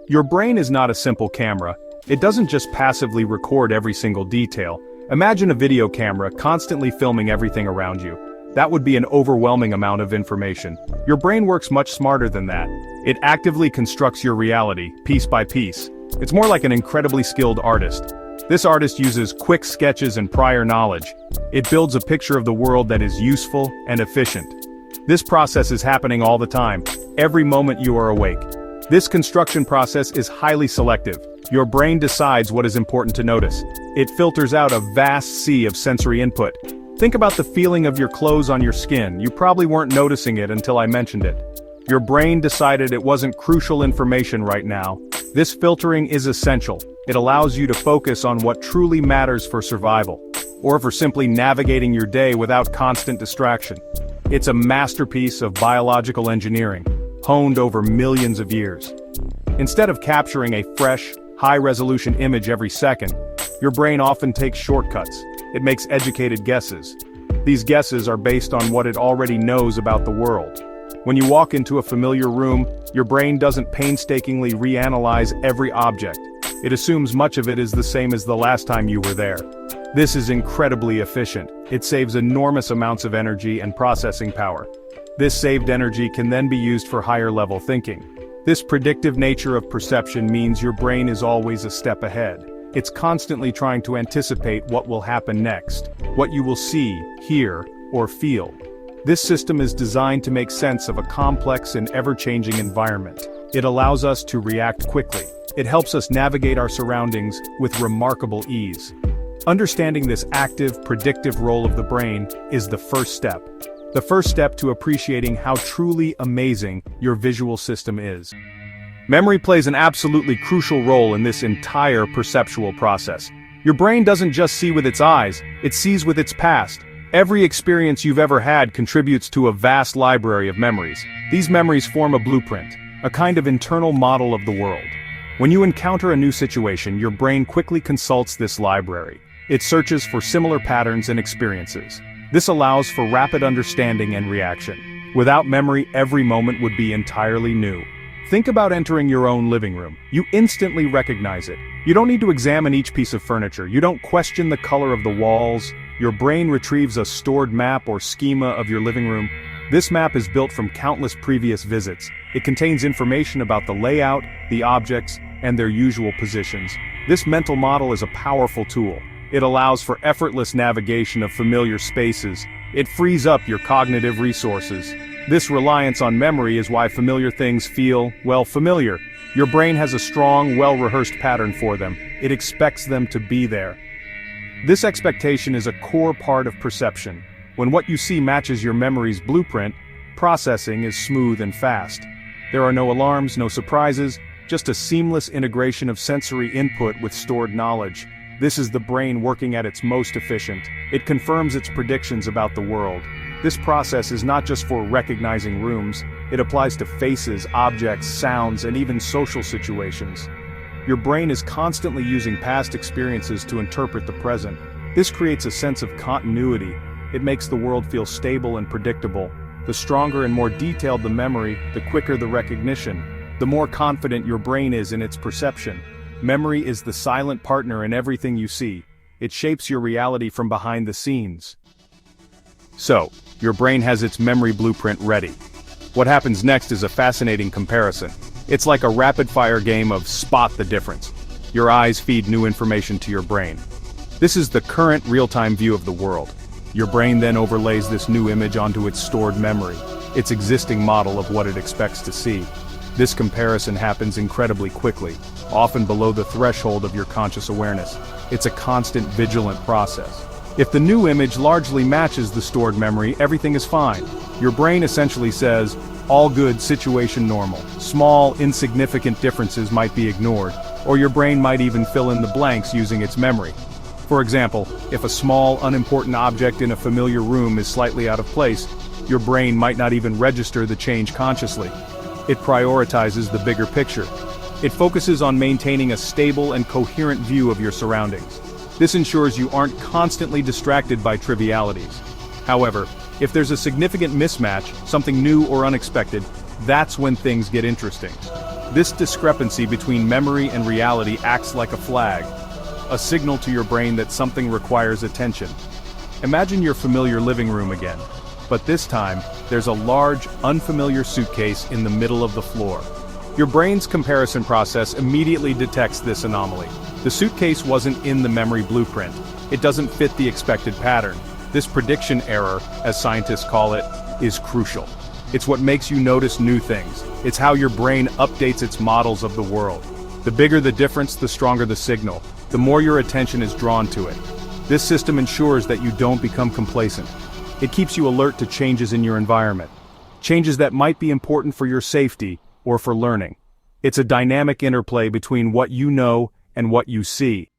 Your brain is not a simple camera. It doesn't just passively record every single detail. Imagine a video camera constantly filming everything around you. That would be an overwhelming amount of information. Your brain works much smarter than that. It actively constructs your reality, piece by piece. It's more like an incredibly skilled artist. This artist uses quick sketches and prior knowledge. It builds a picture of the world that is useful and efficient. This process is happening all the time, every moment you are awake. This construction process is highly selective. Your brain decides what is important to notice. It filters out a vast sea of sensory input. Think about the feeling of your clothes on your skin. You probably weren't noticing it until I mentioned it. Your brain decided it wasn't crucial information right now. This filtering is essential. It allows you to focus on what truly matters for survival, or for simply navigating your day without constant distraction. It's a masterpiece of biological engineering, honed over millions of years. Instead of capturing a fresh, high-resolution image every second, your brain often takes shortcuts. It makes educated guesses. These guesses are based on what it already knows about the world. When you walk into a familiar room, your brain doesn't painstakingly reanalyze every object. It assumes much of it is the same as the last time you were there. This is incredibly efficient. It saves enormous amounts of energy and processing power. This saved energy can then be used for higher-level thinking. This predictive nature of perception means your brain is always a step ahead. It's constantly trying to anticipate what will happen next, what you will see, hear, or feel. This system is designed to make sense of a complex and ever-changing environment. It allows us to react quickly. It helps us navigate our surroundings with remarkable ease. Understanding this active, predictive role of the brain is the first step. The first step to appreciating how truly amazing your visual system is. Memory plays an absolutely crucial role in this entire perceptual process. Your brain doesn't just see with its eyes, it sees with its past. Every experience you've ever had contributes to a vast library of memories. These memories form a blueprint, a kind of internal model of the world. When you encounter a new situation, your brain quickly consults this library. It searches for similar patterns and experiences. This allows for rapid understanding and reaction. Without memory, every moment would be entirely new. Think about entering your own living room. You instantly recognize it. You don't need to examine each piece of furniture. You don't question the color of the walls. Your brain retrieves a stored map or schema of your living room. This map is built from countless previous visits. It contains information about the layout, the objects, and their usual positions. This mental model is a powerful tool. It allows for effortless navigation of familiar spaces. It frees up your cognitive resources. This reliance on memory is why familiar things feel, well, familiar. Your brain has a strong, well-rehearsed pattern for them. It expects them to be there. This expectation is a core part of perception. When what you see matches your memory's blueprint, processing is smooth and fast. There are no alarms, no surprises, just a seamless integration of sensory input with stored knowledge. This is the brain working at its most efficient. It confirms its predictions about the world. This process is not just for recognizing rooms, it applies to faces, objects, sounds, and even social situations. Your brain is constantly using past experiences to interpret the present. This creates a sense of continuity. It makes the world feel stable and predictable. The stronger and more detailed the memory, the quicker the recognition. The more confident your brain is in its perception. Memory is the silent partner in everything you see. It shapes your reality from behind the scenes. So, your brain has its memory blueprint ready. What happens next is a fascinating comparison. It's like a rapid-fire game of spot the difference. Your eyes feed new information to your brain. This is the current real-time view of the world. Your brain then overlays this new image onto its stored memory, its existing model of what it expects to see. This comparison happens incredibly quickly, often below the threshold of your conscious awareness. It's a constant, vigilant process. If the new image largely matches the stored memory, everything is fine. Your brain essentially says, all good, situation normal. Small, insignificant differences might be ignored, or your brain might even fill in the blanks using its memory. For example, if a small, unimportant object in a familiar room is slightly out of place, your brain might not even register the change consciously. It prioritizes the bigger picture. It focuses on maintaining a stable and coherent view of your surroundings. This ensures you aren't constantly distracted by trivialities. However, if there's a significant mismatch, something new or unexpected, that's when things get interesting. This discrepancy between memory and reality acts like a flag, a signal to your brain that something requires attention. Imagine your familiar living room again, but this time, there's a large, unfamiliar suitcase in the middle of the floor. Your brain's comparison process immediately detects this anomaly. The suitcase wasn't in the memory blueprint. It doesn't fit the expected pattern. This prediction error, as scientists call it, is crucial. It's what makes you notice new things. It's how your brain updates its models of the world. The bigger the difference, the stronger the signal. The more your attention is drawn to it. This system ensures that you don't become complacent. It keeps you alert to changes in your environment. Changes that might be important for your safety or for learning. It's a dynamic interplay between what you know and what you see.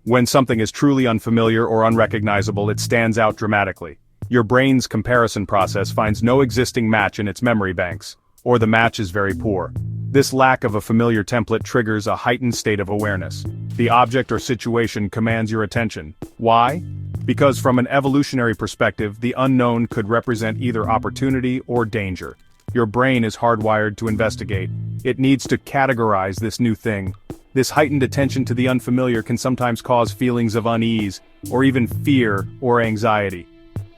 When something is truly unfamiliar or unrecognizable, it stands out dramatically. Your brain's comparison process finds no existing match in its memory banks, or the match is very poor. This lack of a familiar template triggers a heightened state of awareness. The object or situation commands your attention. Why? Because from an evolutionary perspective, the unknown could represent either opportunity or danger. Your brain is hardwired to investigate. It needs to categorize this new thing. This heightened attention to the unfamiliar can sometimes cause feelings of unease, or even fear or anxiety.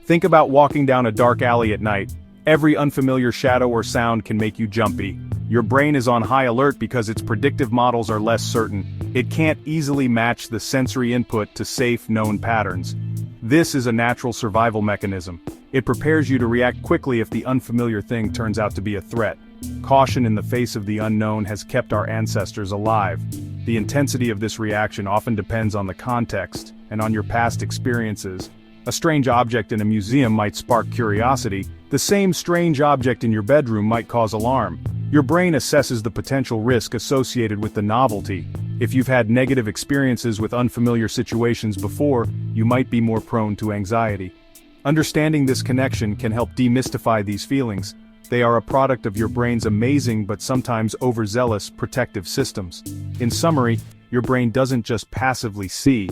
Think about walking down a dark alley at night. Every unfamiliar shadow or sound can make you jumpy. Your brain is on high alert because its predictive models are less certain. It can't easily match the sensory input to safe, known patterns. This is a natural survival mechanism. It prepares you to react quickly if the unfamiliar thing turns out to be a threat. Caution in the face of the unknown has kept our ancestors alive. The intensity of this reaction often depends on the context and on your past experiences. A strange object in a museum might spark curiosity. The same strange object in your bedroom might cause alarm. Your brain assesses the potential risk associated with the novelty. If you've had negative experiences with unfamiliar situations before, you might be more prone to anxiety. Understanding this connection can help demystify these feelings. They are a product of your brain's amazing but sometimes overzealous protective systems. In summary, your brain doesn't just passively see.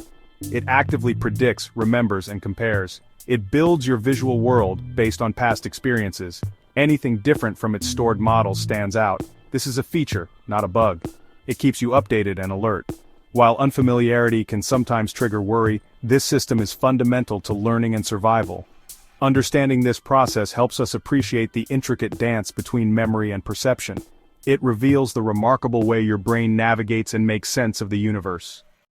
It actively predicts, remembers, and compares. It builds your visual world based on past experiences. Anything different from its stored model stands out. This is a feature, not a bug. It keeps you updated and alert. While unfamiliarity can sometimes trigger worry, this system is fundamental to learning and survival. Understanding this process helps us appreciate the intricate dance between memory and perception. It reveals the remarkable way your brain navigates and makes sense of the universe.